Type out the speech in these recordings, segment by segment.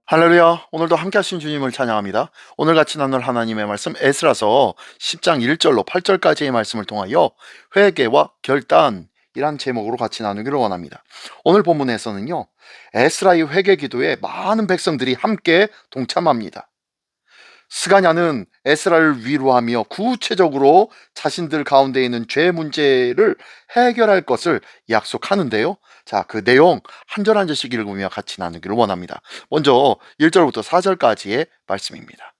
할렐루야. 오늘도 함께 하신 주님을 찬양합니다. 오늘 같이 나눌 하나님의 말씀 에스라서 10장 1절로 8절까지의 말씀을 통하여 회개와 결단이란 제목으로 같이 나누기를 원합니다. 오늘 본문에서는요, 에스라의 회개 기도에 많은 백성들이 함께 동참합니다. 스가냐는 에스라를 위로하며 구체적으로 자신들 가운데 있는 죄 문제를 해결할 것을 약속하는데요. 자, 그 내용 한 절 한 절씩 읽으며 같이 나누기를 원합니다. 먼저 1절부터 4절까지의 말씀입니다.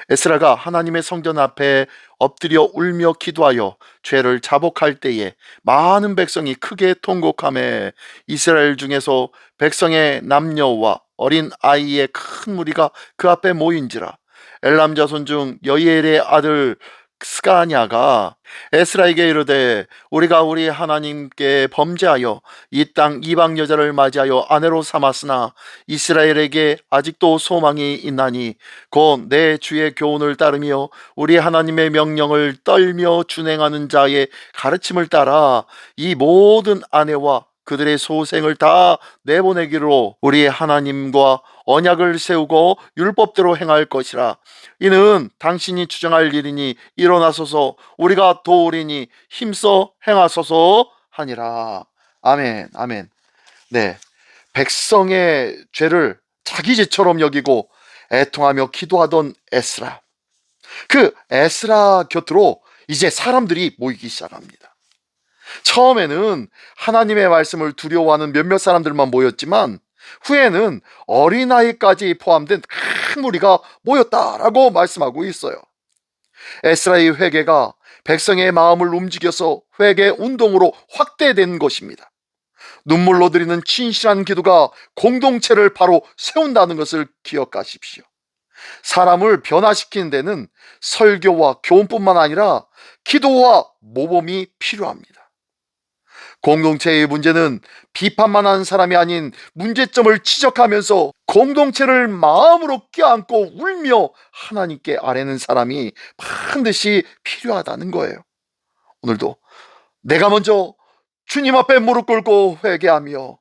에스라가 하나님의 성전 앞에 엎드려 울며 기도하여 죄를 자복할 때에 많은 백성이 크게 통곡하며 이스라엘 중에서 백성의 남녀와 어린 아이의 큰 무리가 그 앞에 모인지라. 엘람 자손 중 여이엘의 아들 스가냐가 에스라에게 이르되 우리가 우리 하나님께 범죄하여 이 땅 이방 여자를 맞이하여 아내로 삼았으나 이스라엘에게 아직도 소망이 있나니 곧 내 주의 교훈을 따르며 우리 하나님의 명령을 떨며 준행하는 자의 가르침을 따라 이 모든 아내와 그들의 소생을 다 내보내기로 우리 하나님과 언약을 세우고 율법대로 행할 것이라. 이는 당신이 주장할 일이니 일어나소서 우리가 도우리니 힘써 행하소서 하니라. 아멘, 아멘. 네, 백성의 죄를 자기 죄처럼 여기고 애통하며 기도하던 에스라. 그 에스라 곁으로 이제 사람들이 모이기 시작합니다. 처음에는 하나님의 말씀을 두려워하는 몇몇 사람들만 모였지만 후에는 어린아이까지 포함된 큰 무리가 모였다라고 말씀하고 있어요. 에스라의 회개가 백성의 마음을 움직여서 회개 운동으로 확대된 것입니다. 눈물로 드리는 진실한 기도가 공동체를 바로 세운다는 것을 기억하십시오. 사람을 변화시키는 데는 설교와 교훈뿐만 아니라 기도와 모범이 필요합니다. 공동체의 문제는 비판만 하는 사람이 아닌 문제점을 지적하면서 공동체를 마음으로 껴안고 울며 하나님께 아뢰는 사람이 반드시 필요하다는 거예요. 오늘도 내가 먼저 주님 앞에 무릎 꿇고 회개하며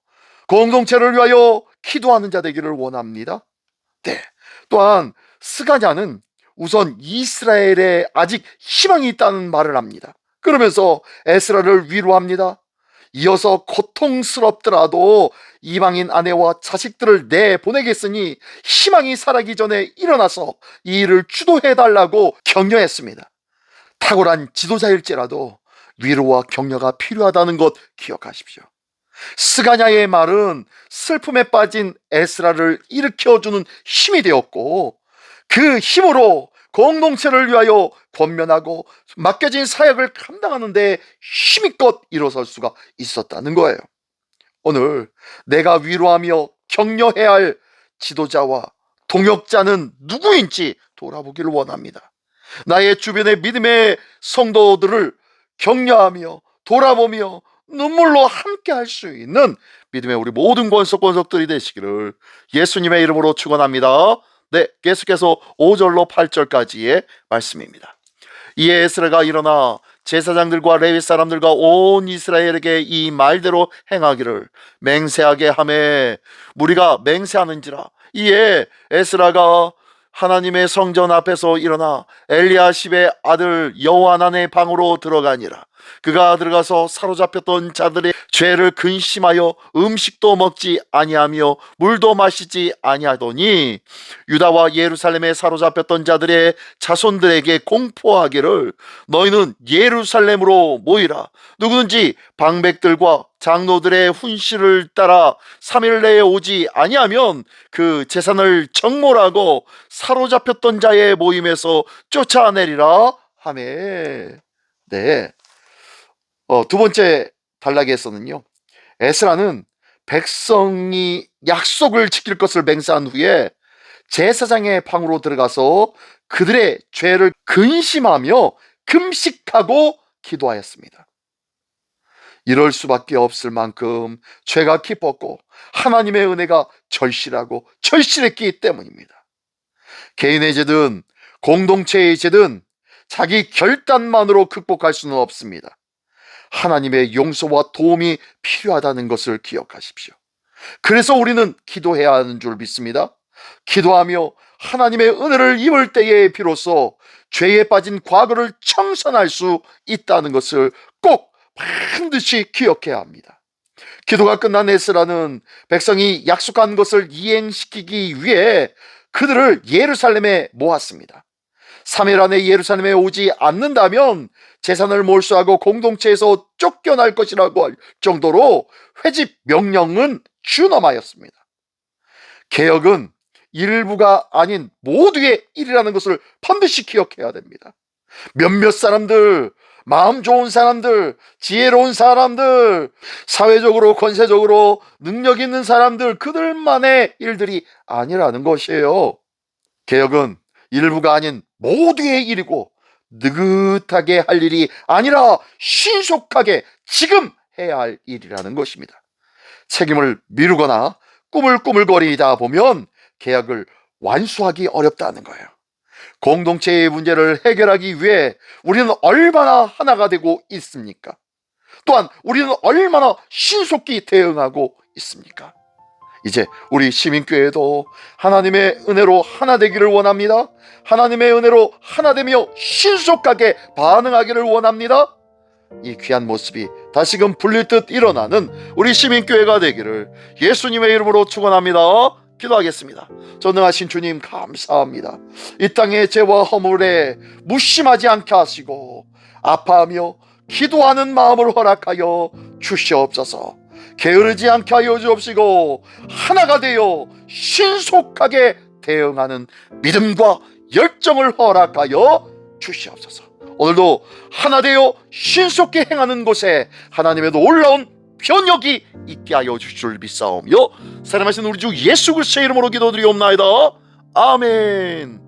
공동체를 위하여 기도하는 자 되기를 원합니다. 네. 또한 스가냐는 우선 이스라엘에 아직 희망이 있다는 말을 합니다. 그러면서 에스라를 위로합니다. 이어서 고통스럽더라도 이방인 아내와 자식들을 내보내겠으니 희망이 살아기 전에 일어나서 이 일을 주도해달라고 격려했습니다. 탁월한 지도자일지라도 위로와 격려가 필요하다는 것 기억하십시오. 스가냐의 말은 슬픔에 빠진 에스라를 일으켜주는 힘이 되었고 그 힘으로 공동체를 위하여 권면하고 맡겨진 사역을 감당하는 데 힘껏 일어설 수가 있었다는 거예요. 오늘 내가 위로하며 격려해야 할 지도자와 동역자는 누구인지 돌아보기를 원합니다. 나의 주변의 믿음의 성도들을 격려하며 돌아보며 눈물로 함께 할 수 있는 믿음의 우리 모든 권속들이 되시기를 예수님의 이름으로 축원합니다. 네, 계속해서 5절로 8절까지의 말씀입니다. 이에 에스라가 일어나 제사장들과 레위 사람들과 온 이스라엘에게 이 말대로 행하기를 맹세하게 하매 무리가 맹세하는지라. 이에 에스라가 하나님의 성전 앞에서 일어나 엘리야십의 아들 여호하난의 방으로 들어가니라. 그가 들어가서 사로잡혔던 자들의 죄를 근심하여 음식도 먹지 아니하며 물도 마시지 아니하더니 유다와 예루살렘에 사로잡혔던 자들의 자손들에게 공포하기를 너희는 예루살렘으로 모이라. 누구든지 방백들과 장로들의 훈시를 따라 3일 내에 오지 아니하면 그 재산을 정몰하고 사로잡혔던 자의 모임에서 쫓아내리라 하매. 네. 두 번째 단락에서는요, 에스라는 백성이 약속을 지킬 것을 맹세한 후에 제사장의 방으로 들어가서 그들의 죄를 근심하며 금식하고 기도하였습니다. 이럴 수밖에 없을 만큼 죄가 깊었고 하나님의 은혜가 절실하고 절실했기 때문입니다. 개인의 죄든 공동체의 죄든 자기 결단만으로 극복할 수는 없습니다. 하나님의 용서와 도움이 필요하다는 것을 기억하십시오. 그래서 우리는 기도해야 하는 줄 믿습니다. 기도하며 하나님의 은혜를 입을 때에 비로소 죄에 빠진 과거를 청산할 수 있다는 것을 꼭 반드시 기억해야 합니다. 기도가 끝난 에스라는 백성이 약속한 것을 이행시키기 위해 그들을 예루살렘에 모았습니다. 3일 안에 예루살렘에 오지 않는다면 재산을 몰수하고 공동체에서 쫓겨날 것이라고 할 정도로 회집 명령은 준엄하였습니다. 개혁은 일부가 아닌 모두의 일이라는 것을 반드시 기억해야 됩니다. 몇몇 사람들, 마음 좋은 사람들, 지혜로운 사람들, 사회적으로 권세적으로 능력 있는 사람들, 그들만의 일들이 아니라는 것이에요. 개혁은 일부가 아닌 모두의 일이고 느긋하게 할 일이 아니라 신속하게 지금 해야 할 일이라는 것입니다. 책임을 미루거나 꾸물꾸물거리다 보면 개혁을 완수하기 어렵다는 거예요. 공동체의 문제를 해결하기 위해 우리는 얼마나 하나가 되고 있습니까? 또한 우리는 얼마나 신속히 대응하고 있습니까? 이제 우리 시민교회도 하나님의 은혜로 하나 되기를 원합니다. 하나님의 은혜로 하나 되며 신속하게 반응하기를 원합니다. 이 귀한 모습이 다시금 불릴 듯 일어나는 우리 시민교회가 되기를 예수님의 이름으로 축원합니다. 기도하겠습니다. 전능하신 주님 감사합니다. 이 땅의 죄와 허물에 무심하지 않게 하시고 아파하며 기도하는 마음을 허락하여 주시옵소서. 게으르지 않게 하여 주옵시고 하나가 되어 신속하게 대응하는 믿음과 열정을 허락하여 주시옵소서. 오늘도 하나 되어 신속히 행하는 곳에 하나님의 놀라운 변혁이 있게 하여 주실 줄 믿사오며 사랑하신 우리 주 예수 그리스도의 이름으로 기도드리옵나이다. 아멘.